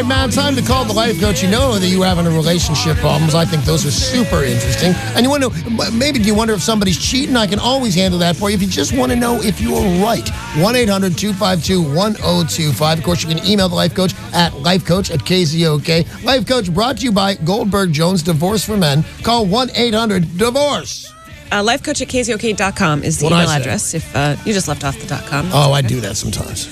right, man, time to call the life coach. You know that you're having a relationship problems. I think those are super interesting. And you wonder, maybe you wonder if somebody's cheating. I can always handle that for you if you just want to know if you are right. 1-800-252-1025. Of course, you can email the life coach at lifecoach@KZOK. Life Coach brought to you by Goldberg Jones Divorce for Men. Call 1-800-DIVORCE. Lifecoach@KZOK.com is the email address if you just left off the .com. Oh, I do that sometimes.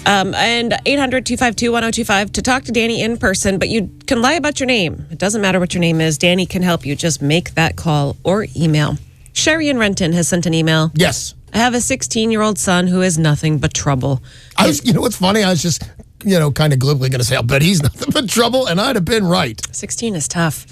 And 800-252-1025 to talk to Danny in person, but you can lie about your name. It doesn't matter what your name is. Danny can help you. Just make that call or email. Sherry in Renton has sent an email. Yes. I have a 16-year-old son who is nothing but trouble. You know what's funny? I was just, kind of glibly going to say, I bet he's nothing but trouble, and I'd have been right. 16 is tough.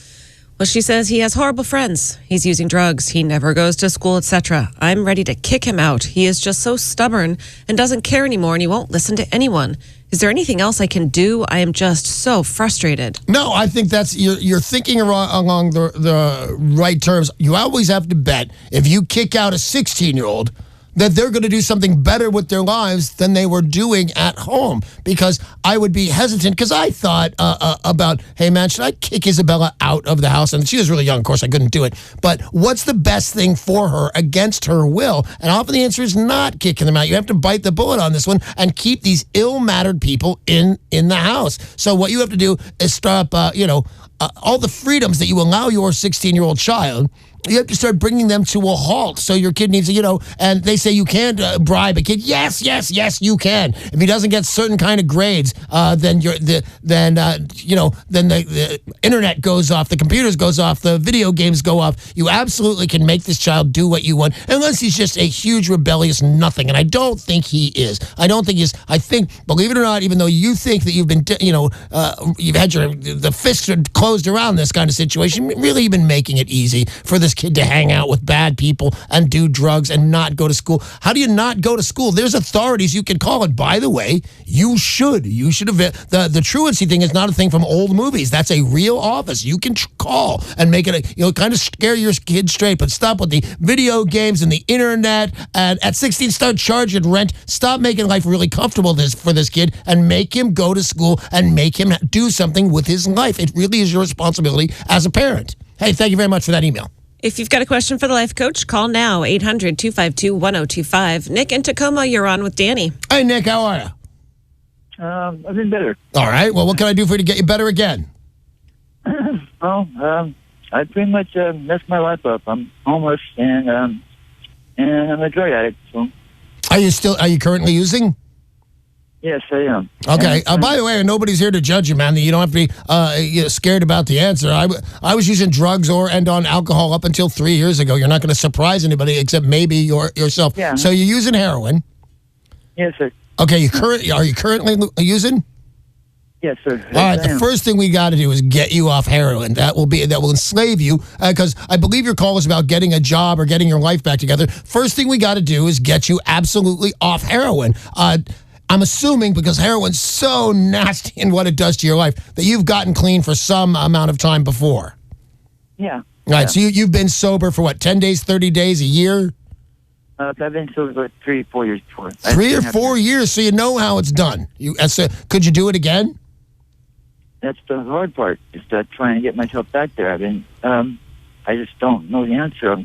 Well, she says he has horrible friends. He's using drugs. He never goes to school, etc. I'm ready to kick him out. He is just so stubborn and doesn't care anymore, and he won't listen to anyone. Is there anything else I can do? I am just so frustrated. No, I think you're thinking along the right terms. You always have to bet if you kick out a 16-year-old that they're going to do something better with their lives than they were doing at home. Because I would be hesitant, because I thought about, hey, man, should I kick Isabella out of the house? And she was really young, of course, I couldn't do it. But what's the best thing for her against her will? And often the answer is not kicking them out. You have to bite the bullet on this one and keep these ill-mannered people in the house. So what you have to do is stop, all the freedoms that you allow your 16-year-old child. You have to start bringing them to a halt. So your kid needs to, and they say you can't bribe a kid. Yes, you can. If he doesn't get certain kind of grades, then the internet goes off, the computers goes off, the video games go off. You absolutely can make this child do what you want, unless he's just a huge rebellious nothing. And I don't think he is. I think, believe it or not, even though you think that you've been, you've had the fists closed around this kind of situation, really you've been making it easy for this kid to hang out with bad people and do drugs and not go to school. How do you not go to school? There's authorities you can call it. By the way, you should have. The truancy thing is not a thing from old movies. That's a real office. You can call and make it kind of scare your kid straight, but stop with the video games and the internet. And at 16, start charging rent. Stop making life really comfortable for this kid and make him go to school and make him do something with his life. It really is your responsibility as a parent. Hey, thank you very much for that email. If you've got a question for the life coach, call now, 800-252-1025. Nick in Tacoma, you're on with Danny. Hey, Nick, how are you? I've been better. All right. Well, what can I do for you to get you better again? I pretty much messed my life up. I'm homeless, and I'm a drug addict. So. Are you currently using? Yes, I am. Okay. By the way, nobody's here to judge you, man. You don't have to be scared about the answer. I was using drugs and on alcohol up until 3 years ago. You're not going to surprise anybody except maybe yourself. Yeah. So you're using heroin? Yes, sir. Okay. Are you currently using? Yes, sir. All right. The first thing we got to do is get you off heroin. That will enslave you, because I believe your call is about getting a job or getting your life back together. First thing we got to do is get you absolutely off heroin. I'm assuming, because heroin's so nasty in what it does to your life, that you've gotten clean for some amount of time before. Yeah. All right, so you've been sober for what, 10 days, 30 days, a year? I've been sober for 3 or 4 years before. 3 or 4 years, so you know how it's done. Could you do it again? That's the hard part, is trying to get myself back there. I just don't know the answer.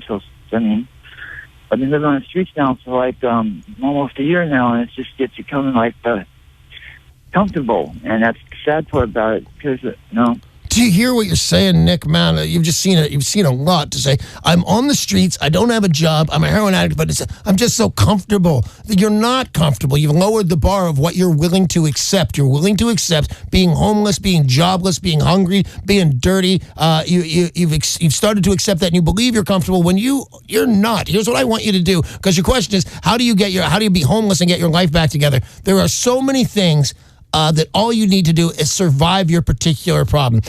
I've been living on the streets now for almost a year now, and it just gets becoming comfortable, and that's the sad part about it, because Do you hear what you're saying, Nick? Man, you've seen a lot to say. I'm on the streets. I don't have a job. I'm a heroin addict, but I'm just so comfortable. You're not comfortable. You've lowered the bar of what you're willing to accept. You're willing to accept being homeless, being jobless, being hungry, being dirty. You've started to accept that, and you believe you're comfortable when you're not. Here's what I want you to do, because your question is, how do you be homeless and get your life back together? There are so many things that all you need to do is survive your particular problem.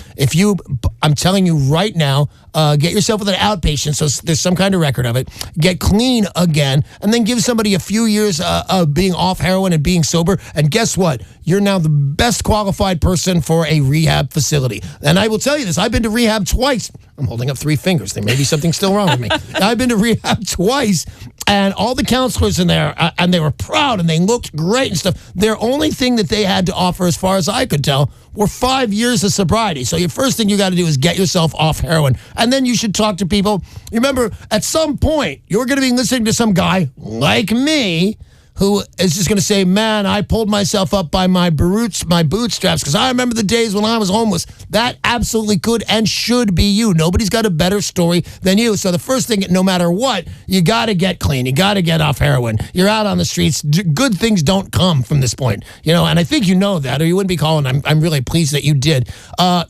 I'm telling you right now, get yourself with an outpatient so there's some kind of record of it, get clean again, and then give somebody a few years of being off heroin and being sober. And guess what? You're now the best qualified person for a rehab facility. And I will tell you this, I've been to rehab twice. I'm holding up 3 fingers. There may be something still wrong with me. I've been to rehab twice, and all the counselors in there, and they were proud, and they looked great and stuff. Their only thing that they had to offer, as far as I could tell, were 5 years of sobriety. So your first thing you got to do is get yourself off heroin. And then you should talk to people. Remember, at some point, you're going to be listening to some guy like me who is just going to say, man, I pulled myself up by my bootstraps because I remember the days when I was homeless. That absolutely could and should be you. Nobody's got a better story than you. So the first thing, no matter what, you got to get clean. You got to get off heroin. You're out on the streets. Good things don't come from this point. You know, and I think you know that, or you wouldn't be calling. I'm really pleased that you did.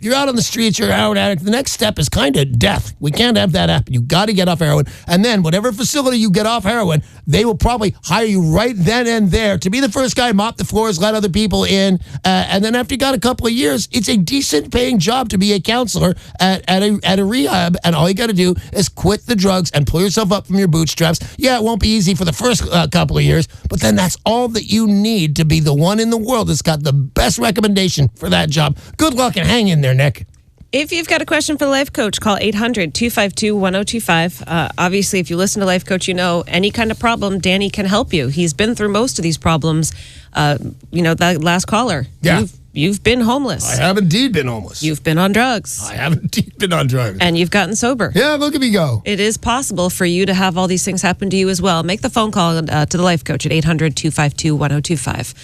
You're out on the streets. You're out addict. The next step is kind of death. We can't have that happen. You got to get off heroin. And then whatever facility you get off heroin, they will probably hire you right then and there to be the first guy, mop the floors, let other people in. And then after you got a couple of years, it's a decent paying job to be a counselor at a rehab. And all you got to do is quit the drugs and pull yourself up from your bootstraps. Yeah, it won't be easy for the first couple of years, but then that's all that you need to be the one in the world that's got the best recommendation for that job. Good luck and hang in there, Nick. If you've got a question for the Life Coach, call 800-252-1025. Obviously, if you listen to Life Coach, you know any kind of problem, Danny can help you. He's been through most of these problems. That last caller. Yeah. You've been homeless. I have indeed been homeless. You've been on drugs. I have indeed been on drugs. And you've gotten sober. Yeah, look at me go. It is possible for you to have all these things happen to you as well. Make the phone call to the Life Coach at 800-252-1025.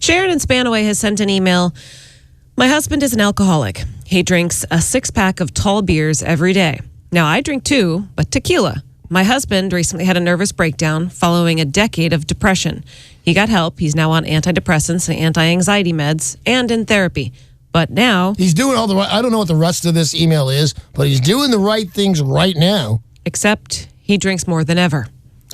Sharon in Spanaway has sent an email. My husband is an alcoholic. He drinks a 6-pack of tall beers every day. Now, I drink too, but tequila. My husband recently had a nervous breakdown following a decade of depression. He got help. He's now on antidepressants and anti-anxiety meds and in therapy. But now... he's doing all the right... I don't know what the rest of this email is, but he's doing the right things right now. Except he drinks more than ever.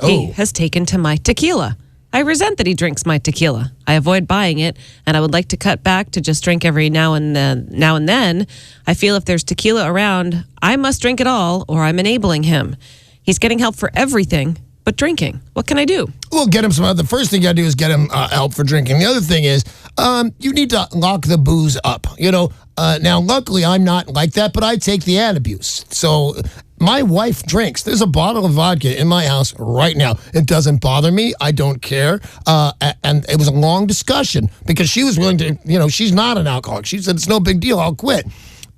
Oh. He has taken to my tequila. I resent that he drinks my tequila. I avoid buying it, and I would like to cut back to just drink every now and then. I feel if there's tequila around, I must drink it all, or I'm enabling him. He's getting help for everything but drinking. What can I do? Well, get him some... the first thing you got to do is get him help for drinking. The other thing is you need to lock the booze up. You know, now, luckily, I'm not like that, but I take the Antabuse. So... my wife drinks. There's a bottle of vodka in my house right now. It doesn't bother me. I don't care. And it was a long discussion because she was willing to, she's not an alcoholic. She said, it's no big deal. I'll quit.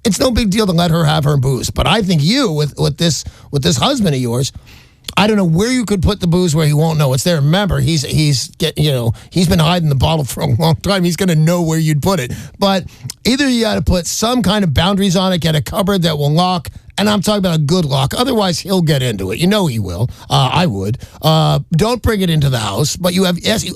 It's no big deal to let her have her booze. But I think you, with this husband of yours, I don't know where you could put the booze where he won't know it's there. Remember, he's been hiding the bottle for a long time. He's going to know where you'd put it. But either you got to put some kind of boundaries on it, get a cupboard that will lock. And I'm talking about a good lock. Otherwise, he'll get into it. You know he will. I would. Don't bring it into the house. But you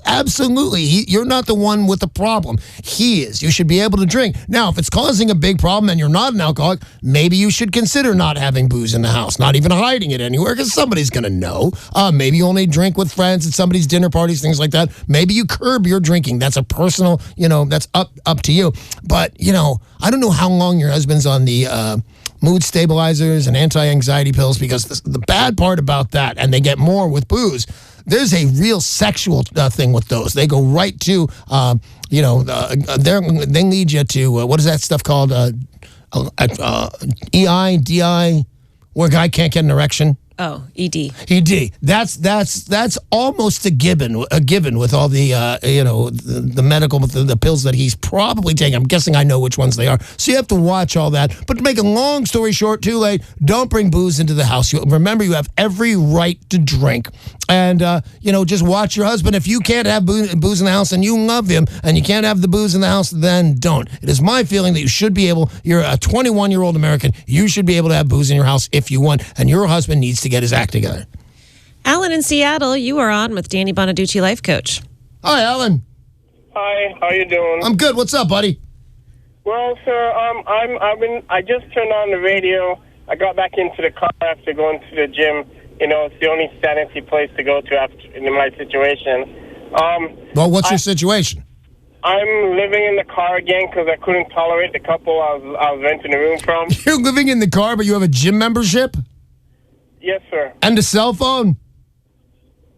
absolutely, you're not the one with the problem. He is. You should be able to drink. Now, if it's causing a big problem and you're not an alcoholic, maybe you should consider not having booze in the house, not even hiding it anywhere, because somebody's going to know. Maybe you only drink with friends at somebody's dinner parties, things like that. Maybe you curb your drinking. That's a personal, that's up to you. But, I don't know how long your husband's on the... mood stabilizers and anti-anxiety pills, because the bad part about that, and they get more with booze, there's a real sexual thing with those. They go right to, they lead you to, what is that stuff called? EI, DI, where a guy can't get an erection. Oh, ED. ED. That's almost a given with all the the medical the pills that he's probably taking. I'm guessing I know which ones they are. So you have to watch all that. But to make a long story short, too late. Don't bring booze into the house. Remember, you have every right to drink. And just watch your husband. If you can't have booze in the house and you love him, and you can't have the booze in the house, then don't. It is my feeling that you should be able. You're a 21-year-old American. You should be able to have booze in your house if you want, and your husband needs to get his act together. Alan in Seattle, you are on with Danny Bonaduce, Life Coach. Hi, Alan. Hi, how you doing? I'm good. What's up, buddy? Well, sir, I just turned on the radio. I got back into the car after going to the gym. It's the only sanity place to go to after in my situation. Well, what's your situation? I'm living in the car again because I couldn't tolerate the couple I was renting a room from. You're living in the car, but you have a gym membership? Yes, sir. And a cell phone?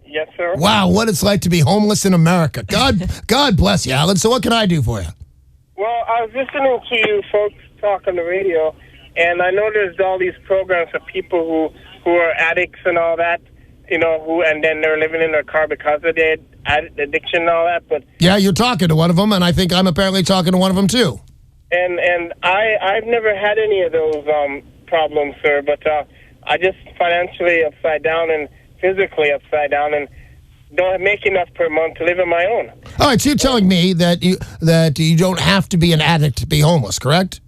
Yes, sir. Wow, what it's like to be homeless in America. God bless you, Alan. So what can I do for you? Well, I was listening to you folks talk on the radio, and I know there's all these programs for people who are addicts and all that, and then they're living in their car because of their addiction and all that. But yeah, you're talking to one of them, and I think I'm apparently talking to one of them too. And I've never had any of those problems, sir. But I just financially upside down and physically upside down, and don't make enough per month to live on my own. All right, so you're telling me that you don't have to be an addict to be homeless, correct?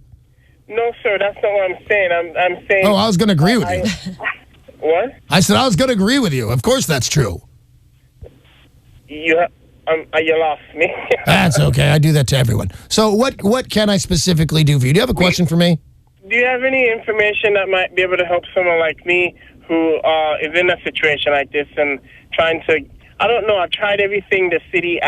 No, sir, that's not what I'm saying. I'm saying. Oh, I was going to agree with you. What? I said I was going to agree with you. Of course, that's true. You lost me. That's okay. I do that to everyone. So what can I specifically do for you? Do you have a question for me? Do you have any information that might be able to help someone like me who is in a situation like this and trying to, I don't know, I've tried everything the city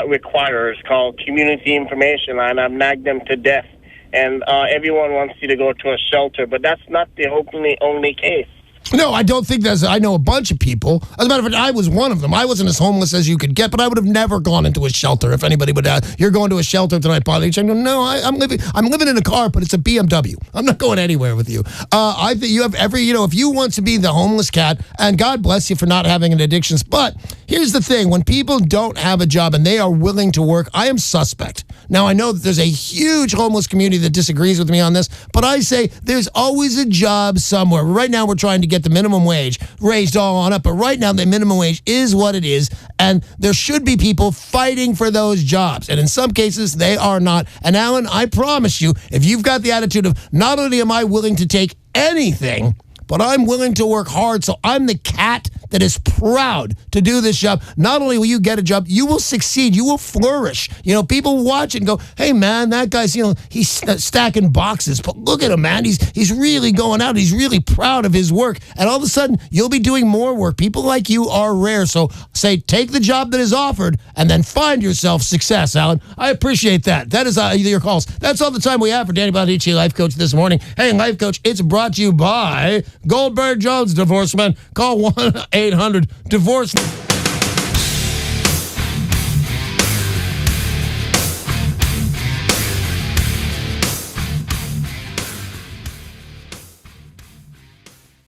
requires, called community information line. I've nagged them to death, and everyone wants you to go to a shelter, but that's not the only case. No, I don't think that's. I know a bunch of people. As a matter of fact, I was one of them. I wasn't as homeless as you could get, but I would have never gone into a shelter if anybody would ask, "You're going to a shelter tonight, Polly?" No, I'm living in a car, but it's a BMW. I'm not going anywhere with you. I think you have if you want to be the homeless cat, and God bless you for not having an addictions. But here's the thing: when people don't have a job and they are willing to work, I am suspect. Now I know that there's a huge homeless community that disagrees with me on this, but I say there's always a job somewhere. Right now, we're trying to get the minimum wage raised all on up, but right now the minimum wage is what it is, and there should be people fighting for those jobs, and in some cases they are not. And Alan, I promise you, if you've got the attitude of not only am I willing to take anything, but I'm willing to work hard, so I'm the cat that is proud to do this job. Not only will you get a job, you will succeed. You will flourish. People watch it and go, hey, man, that guy's, he's stacking boxes. But look at him, man. He's really going out. He's really proud of his work. And all of a sudden, you'll be doing more work. People like you are rare. So say, take the job that is offered and then find yourself success, Alan. I appreciate that. That is your calls. That's all the time we have for Danny Bonaduce, Life Coach, this morning. Hey, Life Coach, it's brought to you by Goldberg Jones Divorceman. Call 1-800-DIVORCE.